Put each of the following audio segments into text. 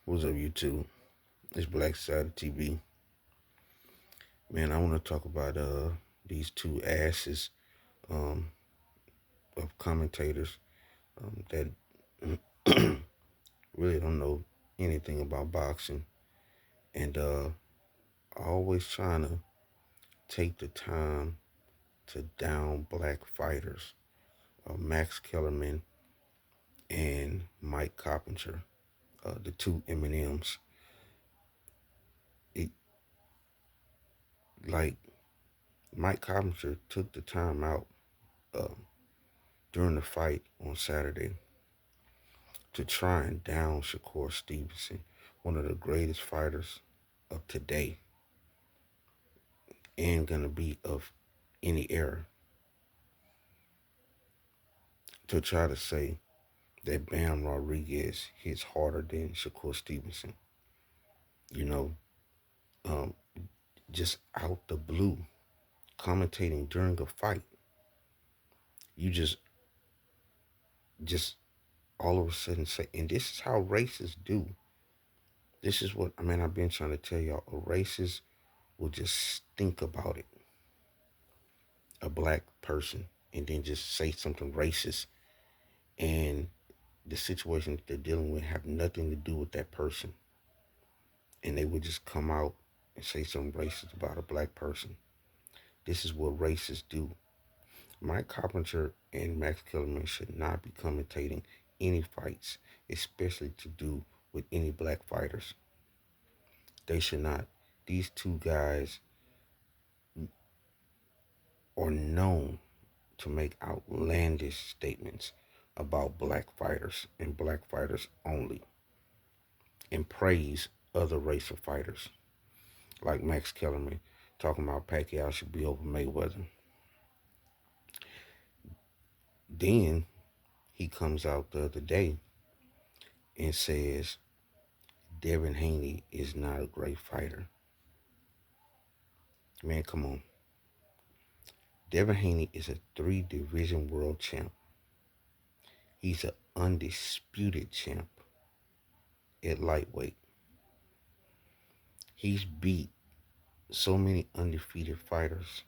What's up, YouTube? It's Black Society TV. Man, I want to talk about these two asses um, of commentators that really don't know anything about boxing and always trying to take the time to down black fighters, Max Kellerman and Mike Coppinger, the two M&Ms. It, like Mike Coppinger took the time out uh, during the fight on Saturday to try and down Shakur Stevenson, one of the greatest fighters of today and gonna be of any era, to try to say that Bam Rodriguez hits harder than Shakur Stevenson. You know, um, just out the blue, commentating during a fight, you just all of a sudden say, and this is how racists do. This is what I've been trying to tell y'all. A racist will just think about it, a black person, and then just say something racist, and the situation that they're dealing with have nothing to do with that person, and they would just come out and say something racist about a black person. This is what racists do. Mike Coppinger and Max Kellerman should not be commentating any fights, especially to do with any black fighters. They should not. These two guys are known to make outlandish statements about black fighters and black fighters only, and praise other racial fighters, like Max Kellerman talking about Pacquiao should be over Mayweather. Then he comes out the other day and says Devin Haney is not a great fighter. Man, come on. Devin Haney is a 3-division world champ. He's an undisputed champ at lightweight. He's beat so many undefeated fighters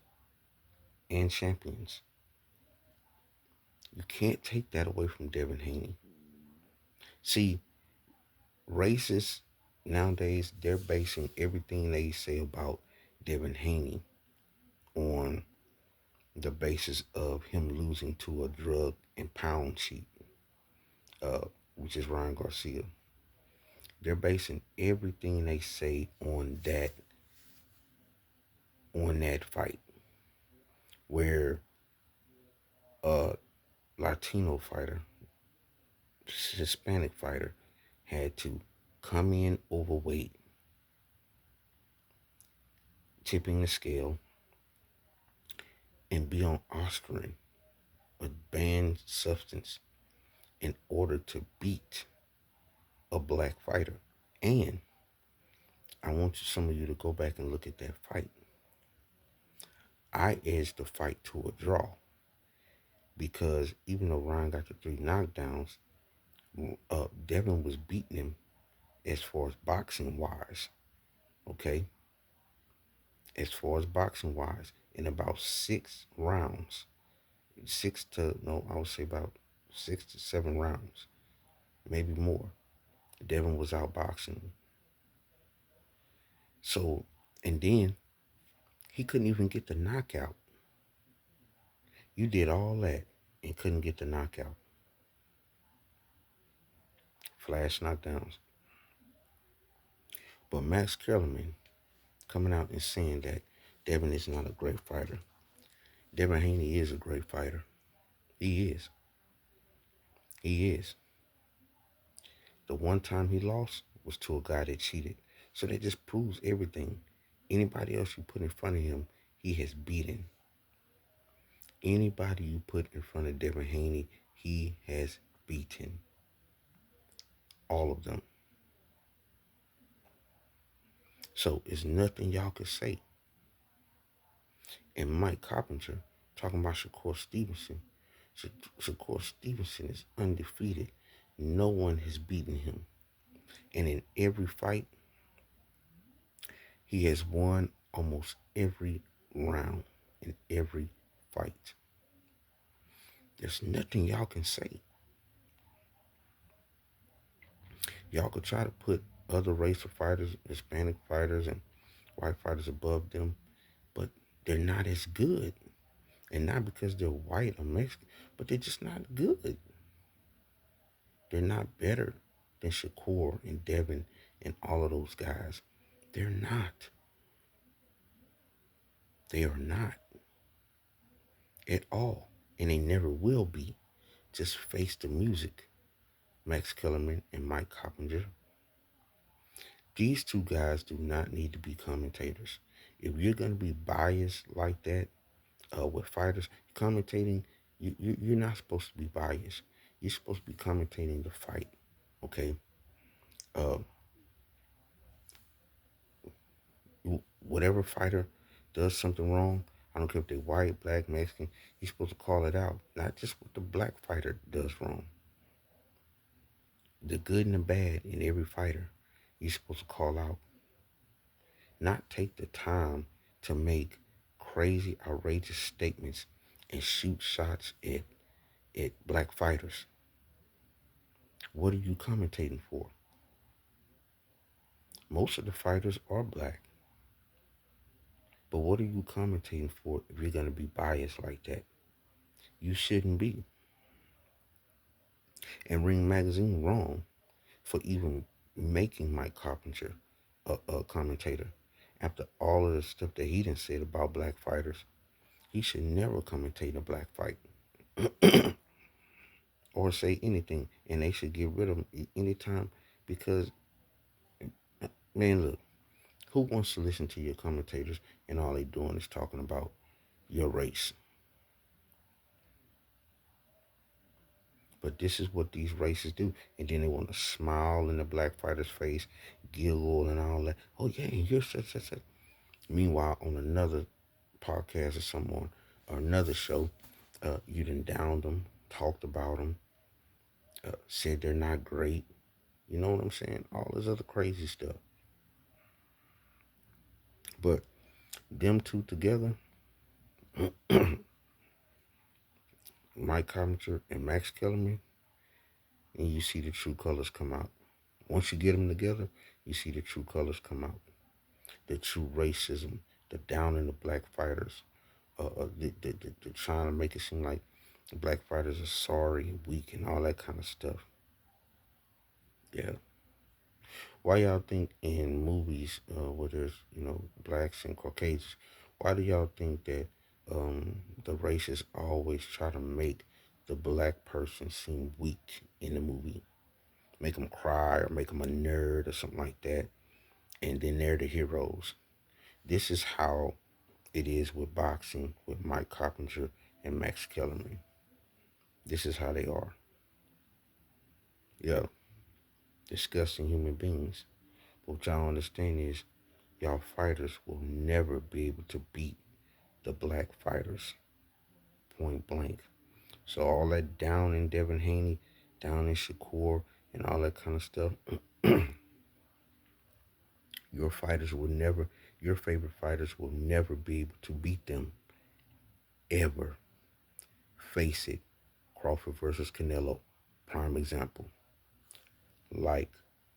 and champions. You can't take that away from Devin Haney. See, racists nowadays, they're basing everything they say about Devin Haney on the basis of him losing to a drug and pound cheat, which is Ryan Garcia. They're basing everything they say on that fight, where a Latino fighter, Hispanic fighter, had to come in overweight, tipping the scale, and be on aspirin, a banned substance, in order to beat a black fighter. And I want some of you to go back and look at that fight. I edged the fight to a draw because even though Ryan got the 3 knockdowns, Devin was beating him as far as boxing wise. Okay? As far as boxing wise, in about 6 rounds, I would say about 6 to 7 rounds, maybe more. Devin was outboxing him. So, and then he couldn't even get the knockout. You did all that and couldn't get the knockout. Flash knockdowns. But Max Kellerman coming out and saying that Devin is not a great fighter. Devin Haney is a great fighter. He is. He is. The one time he lost was to a guy that cheated. So that just proves everything. Anybody else you put in front of him, he has beaten. Anybody you put in front of Devin Haney, he has beaten. All of them. So it's nothing y'all can say. And Mike Coppinger talking about Shakur Stevenson. Shakur Stevenson is undefeated. No one has beaten him. And in every fight, he has won almost every round in every fight. There's nothing y'all can say. Y'all could try to put other race of fighters, Hispanic fighters and white fighters above them, but they're not as good. And not because they're white or Mexican, but they're just not good. They're not better than Shakur and Devin and all of those guys. They're not. They are not at all. And they never will be. Just face the music. Max Kellerman and Mike Coppinger. These two guys do not need to be commentators. If you're going to be biased like that with fighters, commentating, you're not supposed to be biased. You're supposed to be commentating the fight, okay? Uh, Whatever fighter does something wrong, I don't care if they're white, black, Mexican, you're supposed to call it out. Not just what the black fighter does wrong. The good and the bad in every fighter, you're supposed to call out. Not take the time to make crazy, outrageous statements and shoot shots at black fighters. What are you commentating for? Most of the fighters are black. But what are you commentating for if you're going to be biased like that? You shouldn't be. And Ring Magazine wrong for even making Mike Coppinger a commentator. After all of the stuff that he done said about black fighters, he should never commentate a black fight or say anything. And they should get rid of him anytime because, man, look, who wants to listen to your commentators and all they doing is talking about your race? But this is what these races do. And then they want to smile in the black fighter's face, giggle and all that. Oh, yeah, you're such. Meanwhile, on another podcast or someone or another show, you done downed them, talked about them, said they're not great. You know what I'm saying? All this other crazy stuff. But them two together, Mike Coppinger and Max Kellerman, and you see the true colors come out. Once you get them together, you see the true colors come out. The true racism, the down in the black fighters, the trying to make it seem like the black fighters are sorry, weak, and all that kind of stuff. Yeah. Why y'all think in movies where there's, blacks and Caucasians, why do y'all think that the racists always try to make the black person seem weak in the movie? Make them cry or make them a nerd or something like that. And then they're the heroes. This is how it is with boxing with Mike Coppinger and Max Kellerman. This is how they are. Yeah, disgusting human beings. But what y'all understand is y'all fighters will never be able to beat the black fighters, point blank. So all that down in Devin Haney, down in Shakur, and all that kind of stuff, your fighters will never, your favorite fighters will never be able to beat them, ever. Face it. Crawford versus Canelo, prime example. Like,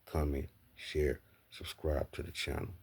comment, share, subscribe to the channel.